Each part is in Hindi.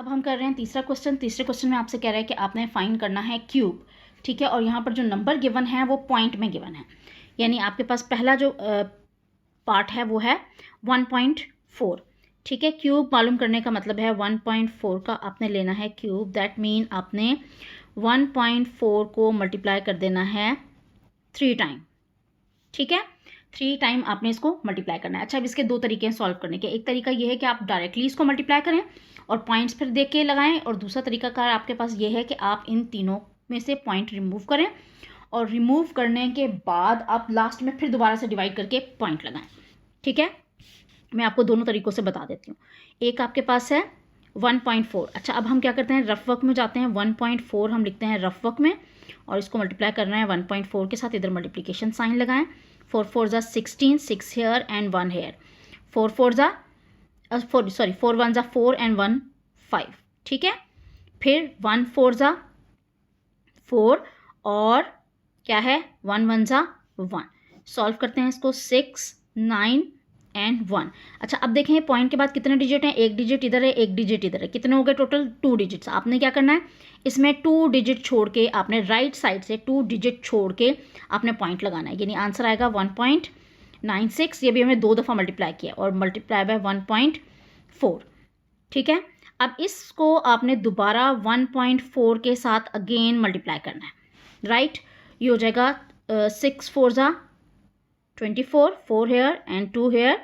अब हम कर रहे हैं तीसरा क्वेश्चन। तीसरे क्वेश्चन में आपसे कह रहा है कि आपने फाइंड करना है क्यूब, ठीक है। और यहाँ पर जो नंबर गिवन है वो पॉइंट में गिवन है, यानी आपके पास पहला जो पार्ट है वो है 1.4, ठीक है। क्यूब मालूम करने का मतलब है 1.4 का आपने लेना है क्यूब। दैट मीन आपने 1.4 को मल्टीप्लाई कर देना है 3 टाइम, ठीक है। 3 टाइम आपने इसको मल्टीप्लाई करना है। अच्छा, अब इसके दो तरीके हैं सॉल्व करने के। एक तरीका ये है कि आप डायरेक्टली इसको मल्टीप्लाई करें और पॉइंट्स फिर देख के लगाएं, और दूसरा तरीकाकार आपके पास ये है कि आप इन तीनों में से पॉइंट रिमूव करें और रिमूव करने के बाद आप लास्ट में फिर दोबारा से डिवाइड करके पॉइंट लगाएं, ठीक है। मैं आपको दोनों तरीक़ों से बता देती हूँ। एक आपके पास है 1.4। अच्छा, अब हम क्या करते हैं, रफ वर्क में जाते हैं। 1.4 हम लिखते हैं रफ वर्क में और इसको मल्टीप्लाई करना है 1.4 के साथ। इधर मल्टीप्लिकेशन साइन लगाएं। 4 4 जा 16, 6 हेयर एंड 1 हेयर। 4 1 जा 4 एंड 1 5, ठीक है। फिर 1 4 जा 4 और क्या है 1 1 जा 1। सॉल्व करते हैं इसको, 6 9 एंड 1। अच्छा, अब देखें पॉइंट के बाद कितने डिजिट हैं, एक डिजिट इधर है, एक डिजिट इधर है। कितने हो गए टोटल, 2 डिजिट्स। आपने क्या करना है, इसमें 2 डिजिट छोड़ के आपने राइट साइड से 2 डिजिट छोड़ के आपने पॉइंट लगाना है, यानी आंसर आएगा 1.96। ये भी हमने 2 दफ़ा मल्टीप्लाई किया और मल्टीप्लाई बाय 1.4, ठीक है। अब इसको आपने दोबारा 1.4 के साथ अगेन मल्टीप्लाई करना है, राइट। ये हो जाएगा 6 4 जा 24, 4 हेयर एंड 2 हेयर।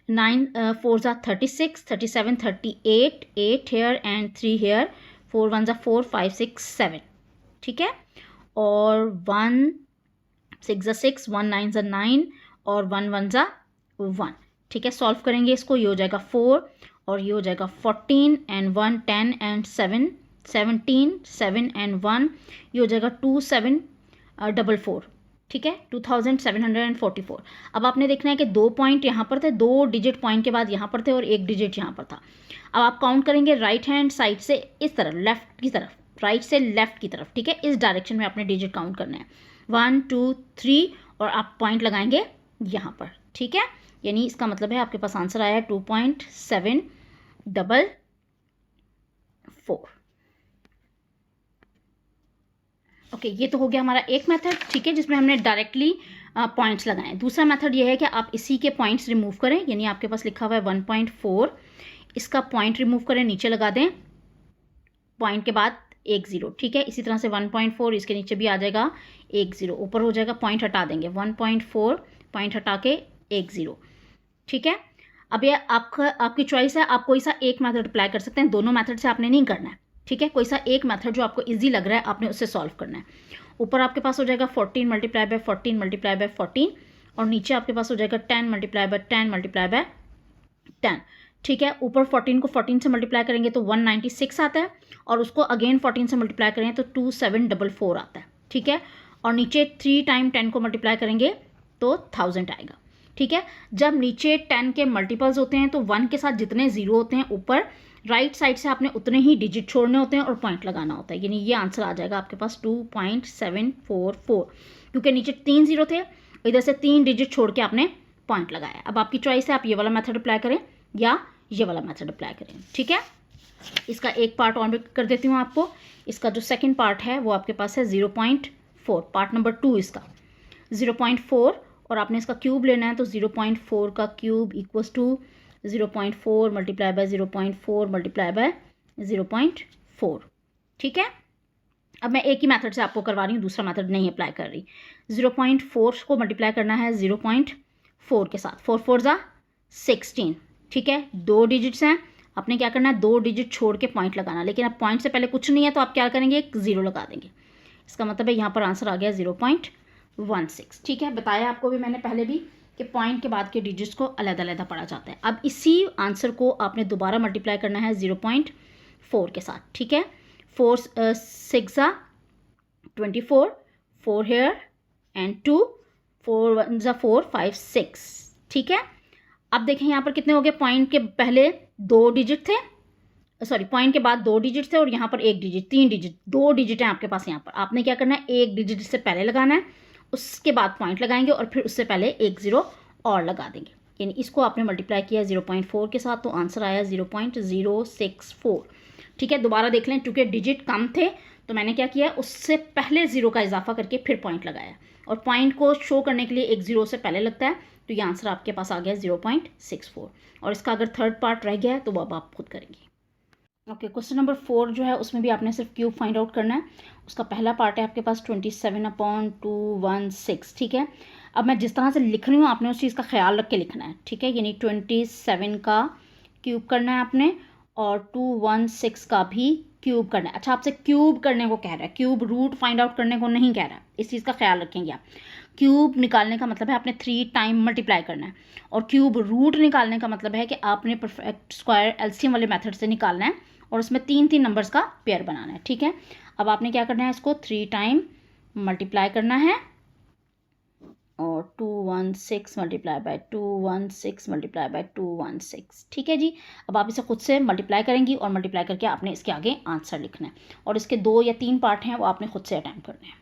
9 4 जा 36, 37 38, 8 हेयर एंड 3 हेयर। 4 1 जा 4, 5 6 7, ठीक है। और 1 6 जा 6, 1 9 जा 9 और 1 1 जा 1, ठीक है। सॉल्व करेंगे इसको, ये हो जाएगा 4 और ये हो जाएगा 14 एंड 1 10 एंड 7 17 7 एंड 1। ये हो जाएगा 2 7 4, ठीक है, 2744। अब आपने देखना है कि 2 पॉइंट यहाँ पर थे, 2 डिजिट पॉइंट के बाद यहाँ पर थे और 1 डिजिट यहाँ पर था। अब आप काउंट करेंगे राइट हैंड साइड से इस तरफ, लेफ्ट की तरफ, राइट से लेफ्ट की तरफ, ठीक है। इस डायरेक्शन में आपने डिजिट काउंट करना है 1 2 3 और आप पॉइंट लगाएंगे यहाँ पर, ठीक है। यानी इसका मतलब है आपके पास आंसर आया 2.744। ओके, ये तो हो गया हमारा एक मेथड, ठीक है, जिसमें हमने डायरेक्टली पॉइंट्स लगाए। दूसरा मेथड ये है कि आप इसी के पॉइंट्स रिमूव करें, यानी आपके पास लिखा हुआ है 1.4, इसका पॉइंट रिमूव करें, नीचे लगा दें पॉइंट के बाद 1 0, ठीक है। इसी तरह से 1.4 इसके नीचे भी आ जाएगा 1 0, ऊपर हो जाएगा, पॉइंट हटा देंगे 1.4, पॉइंट हटा के 1 0, ठीक है। अब ये आपकी चॉइस है, आप कोई सा एक मेथड अप्लाई कर सकते हैं, दोनों मेथड से आपने नहीं करना है, ठीक है। कोई सा एक मेथड जो आपको इजी लग रहा है आपने उससे सॉल्व करना है। ऊपर आपके पास हो जाएगा 14 मल्टीप्लाई बाय 14 मल्टीप्लाई बाय 14 और नीचे आपके पास हो जाएगा 10 मल्टीप्लाई बाय 10 मल्टीप्लाई बाय 10, ठीक है। ऊपर 14 को 14 से मल्टीप्लाई करेंगे तो 196 आता है और उसको अगेन 14 से मल्टीप्लाई करें तो 2744 आता है, ठीक है। और नीचे 3 टाइम 10 को मल्टीप्लाई करेंगे तो 1000 आएगा, ठीक है। जब नीचे 10 के मल्टीपल्स होते हैं तो 1 के साथ जितने जीरो होते हैं ऊपर राइट साइड से आपने उतने ही डिजिट छोड़ने होते हैं और पॉइंट लगाना होता है, यानी ये आंसर आ जाएगा आपके पास 2.744, क्योंकि नीचे 3 जीरो थे, इधर से 3 डिजिट छोड़ के आपने पॉइंट लगाया। अब आपकी चॉइस है, आप ये वाला मेथड अप्लाई करें या ये वाला मेथड अप्लाई करें, ठीक है। इसका एक पार्ट और कर देती हूँ आपको। इसका जो सेकेंड पार्ट है वो आपके पास है 0.4, पार्ट नंबर 2 इसका 0.4, और आपने इसका क्यूब लेना है तो 0.4 का cube equals to 0.4 multiply by 0.4 multiply by 0.4, ठीक है। अब मैं एक ही मेथड से आपको करवा रही हूँ, दूसरा मेथड नहीं अप्लाई कर रही। 0.4 को मल्टीप्लाई करना है 0.4 के साथ, 4 4 जा 16, ठीक है। 2 डिजिट्स हैं, आपने क्या करना है 2 डिजिट छोड़ के पॉइंट लगाना, लेकिन अब पॉइंट से पहले कुछ नहीं है तो आप क्या करेंगे, एक 0 लगा देंगे। इसका मतलब है यहाँ पर आंसर आ गया 0.16, ठीक है। बताया आपको भी मैंने पहले भी कि पॉइंट के बाद के डिजिट्स को अलग-अलग पढ़ा जाता है। अब इसी आंसर को आपने दोबारा मल्टीप्लाई करना है 0.4 के साथ, ठीक है। 4 6 जा 24, 4 हेयर एंड 2, 4 1 जा 4 5 6, ठीक है। अब देखें यहाँ पर कितने हो गए, पॉइंट के पहले 2 डिजिट थे, सॉरी पॉइंट के बाद 2 डिजिट थे और यहाँ पर 1 डिजिट, 3 डिजिट, 2 डिजिट हैं आपके पास। यहाँ पर आपने क्या करना है, 1 डिजिट से पहले लगाना है, उसके बाद पॉइंट लगाएंगे और फिर उससे पहले 1 0 और लगा देंगे, यानी इसको आपने मल्टीप्लाई किया 0.4 के साथ तो आंसर आया 0.064। ठीक है, दोबारा देख लें, चूँकि डिजिट कम थे तो मैंने क्या किया, उससे पहले 0 का इजाफा करके फिर पॉइंट लगाया, और पॉइंट को शो करने के लिए एक 0 से पहले लगता है, तो ये आंसर आपके पास आ गया 0.64। और इसका अगर थर्ड पार्ट रह गया है तो वो अब आप खुद करेंगे। ओके, क्वेश्चन नंबर 4 जो है उसमें भी आपने सिर्फ क्यूब फाइंड आउट करना है। उसका पहला पार्ट है आपके पास 27/216, ठीक है। अब मैं जिस तरह से लिख रही हूँ आपने उस चीज़ का ख्याल रख के लिखना है, ठीक है। यानी 27 का क्यूब करना है आपने, और 216 का भी क्यूब करना है। अच्छा, आपसे क्यूब करने को कह रहा है, क्यूब रूट फाइंड आउट करने को नहीं कह रहा है, इस चीज़ का ख्याल रखेंगे आप। क्यूब निकालने का मतलब है आपने 3 टाइम मल्टीप्लाई करना है, और क्यूब रूट निकालने का मतलब है कि आपने परफेक्ट स्क्वायर एलसीएम वाले मेथड से निकालना है, और उसमें 3 नंबर्स का पेयर बनाना है, ठीक है। अब आपने क्या करना है, इसको 3 टाइम मल्टीप्लाई करना है, और 216 मल्टीप्लाई बाय 216 मल्टीप्लाई बाय 216, ठीक है जी। अब आप इसे खुद से मल्टीप्लाई करेंगी, और मल्टीप्लाई करके आपने इसके आगे आंसर लिखना है, और इसके 2 या 3 पार्ट हैं वो आपने खुद से अटैम्प्ट करने हैं।